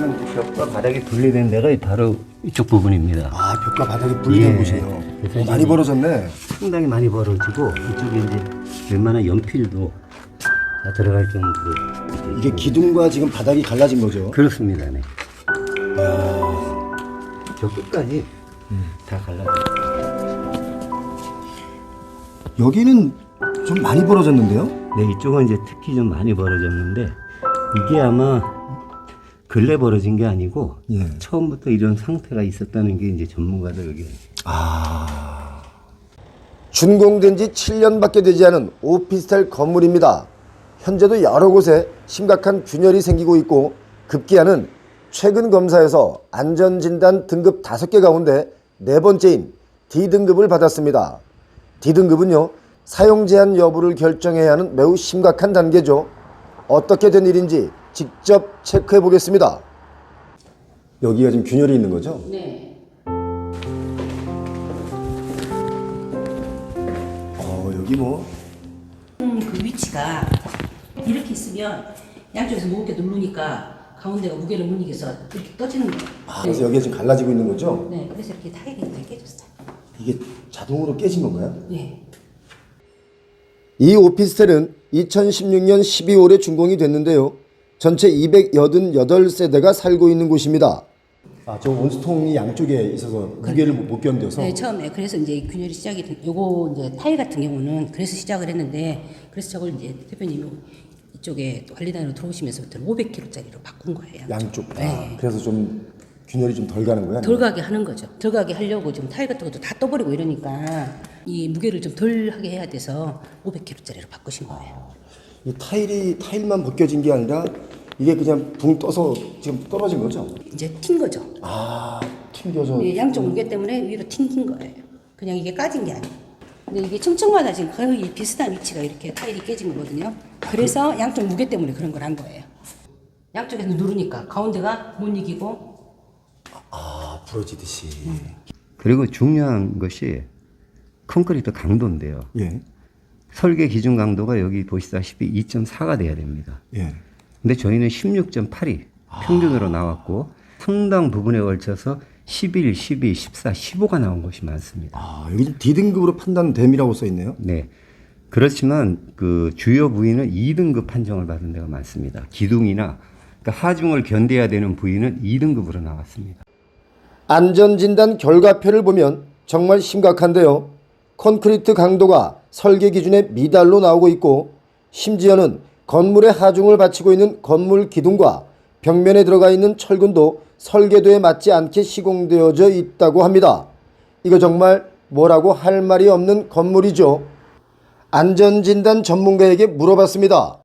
지금 벽과 바닥이 분리된 데가 바로 이쪽 부분입니다. 아, 벽과 바닥이 분리된 예. 곳이에요. 그래서 많이 벌어졌네. 상당히 많이 벌어지고 이쪽에 이제 웬만한 연필도 다 들어갈 정도로 이게 기둥과 지금 바닥이 갈라진 거죠. 그렇습니다. 네. 저 끝까지 다 갈라졌어요. 여기는 좀 많이 벌어졌는데요? 네, 이쪽은 이제 특히 좀 많이 벌어졌는데 이게 아마 근래 벌어진 게 아니고 예. 처음부터 이런 상태가 있었다는 게 이제 전문가들 의견. 준공된 지 7년밖에 되지 않은 오피스텔 건물입니다. 현재도 여러 곳에 심각한 균열이 생기고 있고 급기야는 최근 검사에서 안전진단 등급 5개 가운데 4번째인 D등급을 받았습니다. D등급은요, 사용 제한 여부를 결정해야 하는 매우 심각한 단계죠. 어떻게 된 일인지 직접 체크해 보겠습니다. 여기가 지금 균열이 있는 거죠? 네. 여기 뭐 그 위치가 이렇게 있으면 양쪽에서 무겁게 누르니까 가운데가 무게를 못 이겨서 이렇게 떠지는 거예요. 그래서 여기가 지금 갈라지고 있는 거죠? 네, 그래서 이렇게 타일이 다 깨졌어요. 이게 자동으로 깨진 건가요? 네. 이 오피스텔은 2016년 12월에 준공이 됐는데요. 전체 288세대가 살고 있는 곳입니다. 저 온수통이 양쪽에 있어서 무게를 못 견뎌서. 네, 처음에 그래서 이제 균열이 시작이 된 요거 이제 타일 같은 경우는 그래서 시작을 했는데 그래서 저걸 이제 대표님이 이쪽에 또 관리단으로 들어오시면서부터 500kg짜리로 바꾼 거예요. 양쪽 다. 네. 그래서 좀 균열이 좀 덜 가는 거야? 덜 가게 하는 거죠. 덜 가게 하려고 지금 타일 같은 것도 다 떠버리고 이러니까 이 무게를 좀 덜 하게 해야 돼서 500kg짜리로 바꾸신 거예요. 이 타일만 벗겨진 게 아니라 이게 그냥 붕 떠서 지금 떨어진 거죠? 이제 튄 거죠. 튕겨서. 네, 양쪽 무게 때문에 위로 튕긴 거예요. 그냥 이게 까진 게 아니에요. 근데 이게 층층마다 지금 거의 비슷한 위치가 이렇게 타일이 깨진 거거든요. 그래서 양쪽 무게 때문에 그런 걸 한 거예요. 양쪽에서 누르니까 가운데가 못 이기고. 부러지듯이. 그리고 중요한 것이 콘크리트 강도인데요. 예. 설계 기준 강도가 여기 보시다시피 2.4가 돼야 됩니다. 예. 근데 저희는 16.8이 평균으로 나왔고 상당 부분에 걸쳐서 11, 12, 14, 15가 나온 것이 많습니다. 여기 D등급으로 판단됨이라고 써 있네요. 네. 그렇지만 그 주요 부위는 2등급 판정을 받은 데가 많습니다. 기둥이나 그러니까 하중을 견뎌야 되는 부위는 2등급으로 나왔습니다. 안전진단 결과표를 보면 정말 심각한데요. 콘크리트 강도가 설계 기준에 미달로 나오고 있고 심지어는 건물의 하중을 바치고 있는 건물 기둥과 벽면에 들어가 있는 철근도 설계도에 맞지 않게 시공되어져 있다고 합니다. 이거 정말 뭐라고 할 말이 없는 건물이죠. 안전진단 전문가에게 물어봤습니다.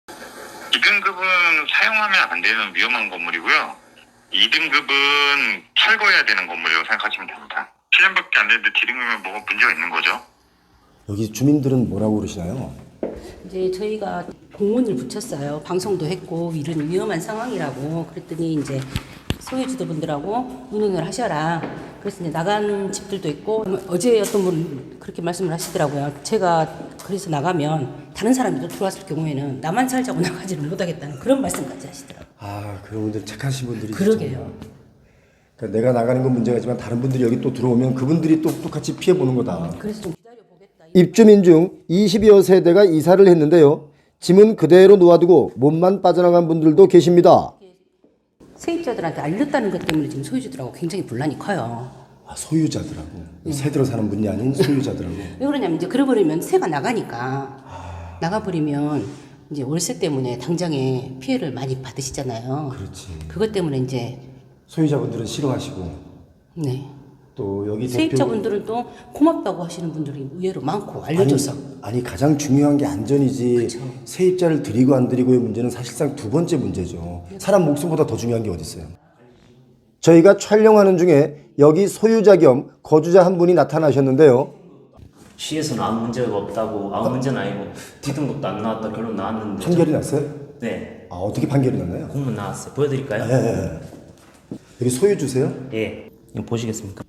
2등급은 사용하면 안 되는 위험한 건물이고요. 2등급은 철거해야 되는 건물이라고 생각하시면 됩니다. 7년밖에 안 됐는데 D등급이면 뭐가 문제가 있는 거죠? 여기 주민들은 뭐라고 그러시나요? 이제 저희가 공문을 붙였어요. 방송도 했고 이런 위험한 상황이라고. 그랬더니 이제 소유주도분들하고 운운을 하셔라. 그래서 이제 나간 집들도 있고 어제 어떤 분 그렇게 말씀을 하시더라고요. 제가 그래서 나가면 다른 사람이 또 들어왔을 경우에는 나만 살자고 나가지를 못하겠다는 그런 말씀까지 하시더라고요. 그런 분들 착하신 분들이 그러게요. 그러니까 내가 나가는 건 문제가지만 다른 분들이 여기 또 들어오면 그분들이 또 똑같이 피해 보는 거다. 그래서 좀 기다려보겠다. 입주민 중 20여 세대가 이사를 했는데요. 짐은 그대로 놓아두고 몸만 빠져나간 분들도 계십니다. 세입자들한테 알렸다는 것 때문에 지금 소유주들하고 굉장히 분란이 커요. 소유자들하고 새 들어 사는 분이 아닌 소유자들하고. 왜 그러냐면 이제 그래버리면 세가 나가니까 나가버리면 이제 월세 때문에 당장에 피해를 많이 받으시잖아요. 그렇지. 그것 때문에 이제 소유자분들은 싫어하시고 네. 또 여기 세입자분들은 또 고맙다고 하시는 분들이 의외로 많고 알려줘서. 아니 가장 중요한 게 안전이지. 그쵸. 세입자를 드리고 안 드리고의 문제는 사실상 두 번째 문제죠. 사람 목숨보다 더 중요한 게 어디 있어요. 저희가 촬영하는 중에 여기 소유자 겸 거주자 한 분이 나타나셨는데요. 시에서는 아무 문제가 없다고, 아무 문제는 아니고 D등급도 안 나왔다 결론 나왔는데 판결이 났어요? 네, 어떻게 판결이 났나요? 공문 나왔어요. 보여드릴까요? 네. 여기 소유주세요? 예, 이거 보시겠습니까?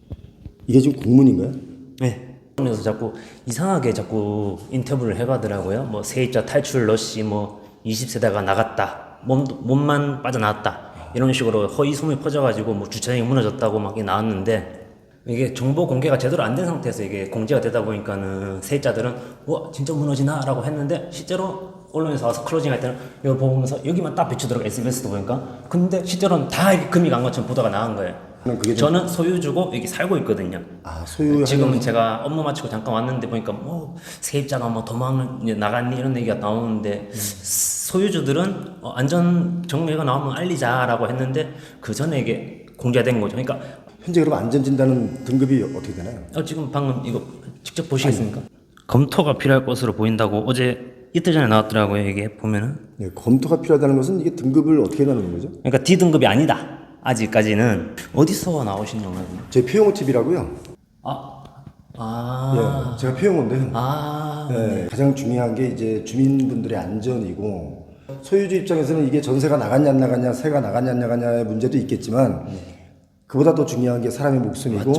이게 지금 공문인가요? 네. 그래서 자꾸 이상하게 자꾸 인터뷰를 해가더라고요. 뭐 세입자 탈출 러시 뭐 20세대가 나갔다, 몸만 빠져나왔다 이런 식으로 허위 소문이 퍼져가지고 뭐 주차장이 무너졌다고 막 나왔는데 이게 정보 공개가 제대로 안 된 상태에서 이게 공개가 되다 보니까는 세입자들은 와 진짜 무너지나라고 했는데 실제로 언론에서 와서 클로징할 때는 이걸 보면서 여기만 딱 비추더라고 SBS도 보니까. 근데 실제로는 다 이게 금이 간 것처럼 보도가 나온 거예요. 저는 소유주고 여기 살고 있거든요. 소유 지금은 제가 업무 마치고 잠깐 왔는데 보니까 뭐 세입자가 뭐 도망을 나갔니 이런 얘기가 나오는데 소유주들은 안전 정리가 나오면 알리자라고 했는데 그 전에 이게 공개된 거죠. 그러니까 현재 그럼 안전진단은 등급이 어떻게 되나요? 지금 방금 이거 직접 보시겠습니까? 검토가 필요할 것으로 보인다고 어제 이틀 전에 나왔더라고요. 이게 보면은. 네, 검토가 필요하다는 것은 이게 등급을 어떻게 나누는 거죠? 그러니까 D등급이 아니다. 아직까지는. 어디서 나오신 영화예요? 제 표용호 TV라고요. 아. 예, 제가 표용호인데. 아. 네, 가장 중요한 게 이제 주민분들의 안전이고 소유주 입장에서는 이게 전세가 나갔냐 안 나갔냐, 세가 나갔냐 안 나갔냐의 문제도 있겠지만 그보다 더 중요한 게 사람의 목숨이고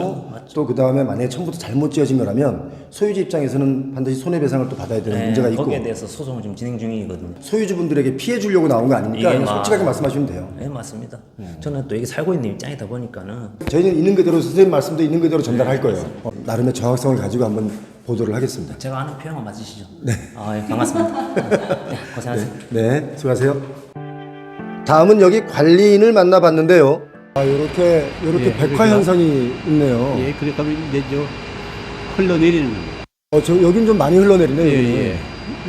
또 그 다음에 만약에 처음부터 잘못 지어진 거라면 소유주 입장에서는 반드시 손해배상을 또 받아야 되는 문제가 있고 거기에 대해서 소송을 지금 진행 중이거든요. 소유주분들에게 피해 주려고 나온 거 아닙니까? 이게 솔직하게 말씀하시면 돼요. 네, 맞습니다. 저는 또 여기 살고 있는 입장이다 보니까는 저희는 있는 그대로 선생님 말씀도 있는 그대로 전달할 거예요. 나름의 정확성을 가지고 한번 보도를 하겠습니다. 제가 아는 표현은 맞으시죠? 네. 예, 반갑습니다. 네, 고생하세요. 네, 수고하세요. 다음은 여기 관리인을 만나봤는데요. 이렇게 백화 그러니까. 현상이 있네요. 예, 그러니까 이제 저 흘러내리는 저 여긴 좀 많이 흘러내리네요. 예.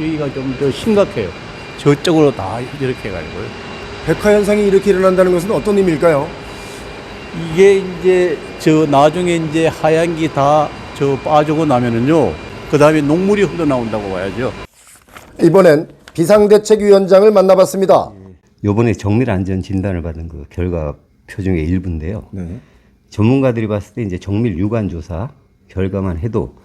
여기가 좀 더 심각해요. 저쪽으로 다 이렇게 해가지고요. 백화 현상이 이렇게 일어난다는 것은 어떤 의미일까요? 이게 이제 저 나중에 이제 하얀 게 다 저 빠지고 나면은요, 그 다음에 녹물이 흘러나온다고 봐야죠. 이번엔 비상대책위원장을 만나봤습니다. 요번에 정밀 안전 진단을 받은 그 결과 표중의 일부인데요. 네. 전문가들이 봤을 때 이제 정밀 유관 조사 결과만 해도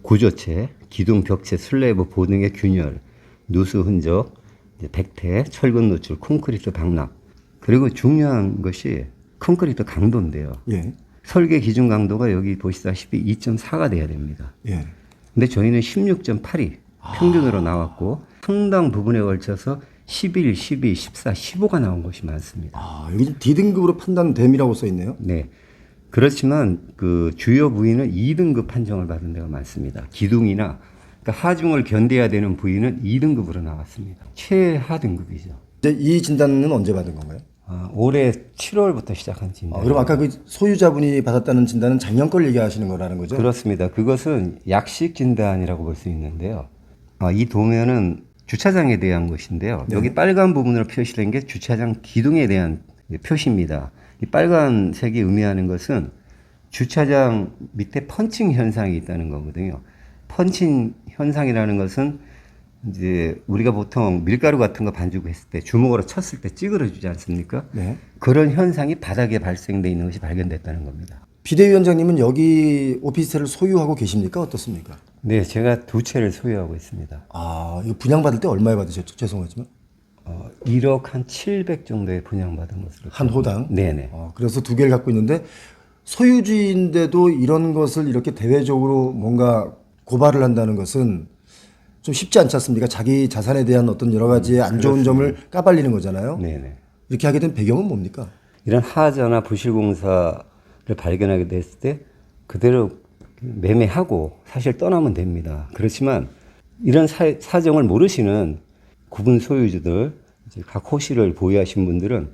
구조체, 기둥, 벽체, 슬래브, 보등의 균열, 누수 흔적, 이제 백태, 철근 노출, 콘크리트 박납, 그리고 중요한 것이 콘크리트 강도인데요. 예. 설계 기준 강도가 여기 보시다시피 2.4가 돼야 됩니다. 예. 근데 저희는 16.8이 평균으로 나왔고 상당 부분에 걸쳐서 11, 12, 14, 15가 나온 것이 많습니다. 여기 D등급으로 판단됨이라고 써 있네요. 네. 그렇지만 그 주요 부위는 2등급 판정을 받은 데가 많습니다. 기둥이나 그러니까 하중을 견뎌야 되는 부위는 2등급으로 나왔습니다. 최하 등급이죠. 이제 이 진단은 언제 받은 건가요? 올해 7월부터 시작한 진단. 그럼 아까 그 소유자분이 받았다는 진단은 작년 걸 얘기하시는 거라는 거죠? 그렇습니다. 그것은 약식 진단이라고 볼 수 있는데요. 이 도면은 주차장에 대한 것인데요. 여기 빨간 부분으로 표시된 게 주차장 기둥에 대한 표시입니다. 이 빨간색이 의미하는 것은 주차장 밑에 펀칭 현상이 있다는 거거든요. 펀칭 현상이라는 것은 이제 우리가 보통 밀가루 같은 거 반죽 했을 때 주먹으로 쳤을 때 찌그러지지 않습니까? 네. 그런 현상이 바닥에 발생돼 있는 것이 발견됐다는 겁니다. 비대위원장님은 여기 오피스텔을 소유하고 계십니까? 어떻습니까? 네, 제가 두 채를 소유하고 있습니다. 이거 분양받을 때 얼마에 받으셨죠? 죄송하지만. 1억 한 700 정도에 분양받은 것으로. 한 호당? 네네. 그래서 두 개를 갖고 있는데 소유주인데도 이런 것을 이렇게 대외적으로 뭔가 고발을 한다는 것은 좀 쉽지 않지 않습니까? 자기 자산에 대한 어떤 여러 가지의 안 좋은 점을 까발리는 거잖아요. 네네. 이렇게 하게 된 배경은 뭡니까? 이런 하자나 부실공사를 발견하게 됐을 때 그대로 매매하고 사실 떠나면 됩니다. 그렇지만 이런 사정을 모르시는 구분 소유주들, 이제 각 호실을 보유하신 분들은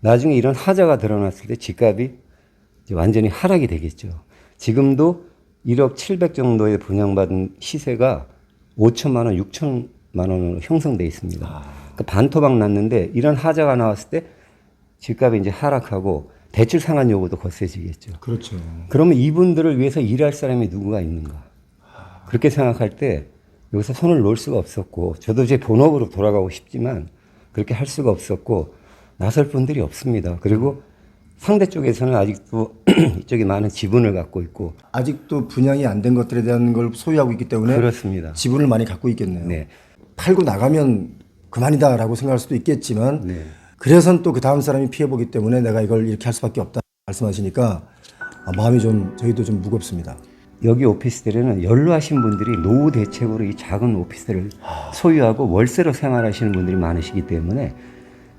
나중에 이런 하자가 드러났을 때 집값이 이제 완전히 하락이 되겠죠. 지금도 1억 700 정도에 분양받은 시세가 5천만 원, 6천만 원으로 형성돼 있습니다. 그러니까 반토막 났는데 이런 하자가 나왔을 때 집값이 이제 하락하고 대출 상환 요구도 거세지겠죠. 그렇죠. 그러면 이분들을 위해서 일할 사람이 누구가 있는가? 그렇게 생각할 때 여기서 손을 놓을 수가 없었고 저도 제 본업으로 돌아가고 싶지만 그렇게 할 수가 없었고 나설 분들이 없습니다. 그리고 상대 쪽에서는 아직도 이쪽에 많은 지분을 갖고 있고 아직도 분양이 안 된 것들에 대한 걸 소유하고 있기 때문에 그렇습니다. 지분을 많이 갖고 있겠네요. 네. 팔고 나가면 그만이다라고 생각할 수도 있겠지만 네. 그래서는 또 그 다음 사람이 피해보기 때문에 내가 이걸 이렇게 할 수밖에 없다 말씀하시니까 마음이 좀 저희도 좀 무겁습니다. 여기 오피스텔에는 연로하신 분들이 노후 대책으로 이 작은 오피스텔을 소유하고 월세로 생활하시는 분들이 많으시기 때문에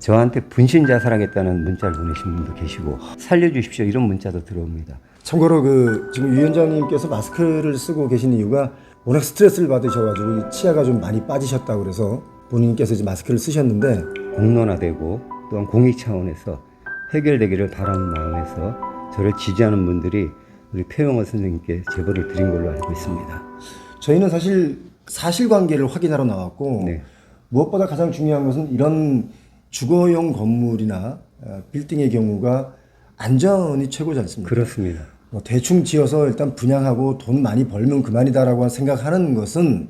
저한테 분신 자살하겠다는 문자를 보내신 분도 계시고 살려주십시오 이런 문자도 들어옵니다. 참고로 지금 유 위원장님께서 마스크를 쓰고 계신 이유가 워낙 스트레스를 받으셔가지고 이 치아가 좀 많이 빠지셨다고 그래서 본인께서 이제 마스크를 쓰셨는데 공론화되고 또한 공익 차원에서 해결되기를 바라는 마음에서 저를 지지하는 분들이 우리 표영호 선생님께 제보를 드린 걸로 알고 있습니다. 저희는 사실 사실관계를 확인하러 나왔고 네. 무엇보다 가장 중요한 것은 이런 주거용 건물이나 빌딩의 경우가 안전이 최고지 않습니까? 그렇습니다. 뭐 대충 지어서 일단 분양하고 돈 많이 벌면 그만이다라고 생각하는 것은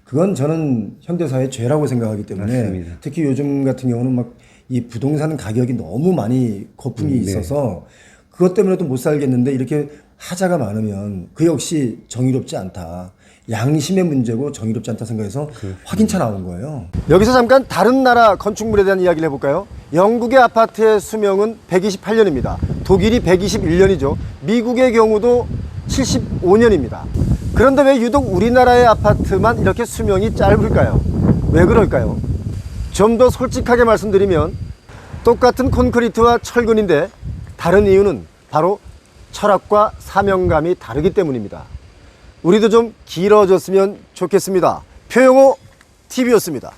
그건 저는 현대사회의 죄라고 생각하기 때문에 맞습니다. 특히 요즘 같은 경우는 막 이 부동산 가격이 너무 많이 거품이 네. 있어서 그것 때문에도 못 살겠는데 이렇게 하자가 많으면 그 역시 정의롭지 않다. 양심의 문제고 정의롭지 않다 생각해서 확인차 나온 거예요. 여기서 잠깐 다른 나라 건축물에 대한 이야기를 해볼까요? 영국의 아파트의 수명은 128년입니다. 독일이 121년이죠. 미국의 경우도 75년입니다. 그런데 왜 유독 우리나라의 아파트만 이렇게 수명이 짧을까요? 왜 그럴까요? 좀 더 솔직하게 말씀드리면 똑같은 콘크리트와 철근인데 다른 이유는 바로 철학과 사명감이 다르기 때문입니다. 우리도 좀 길어졌으면 좋겠습니다. 표영호 TV였습니다.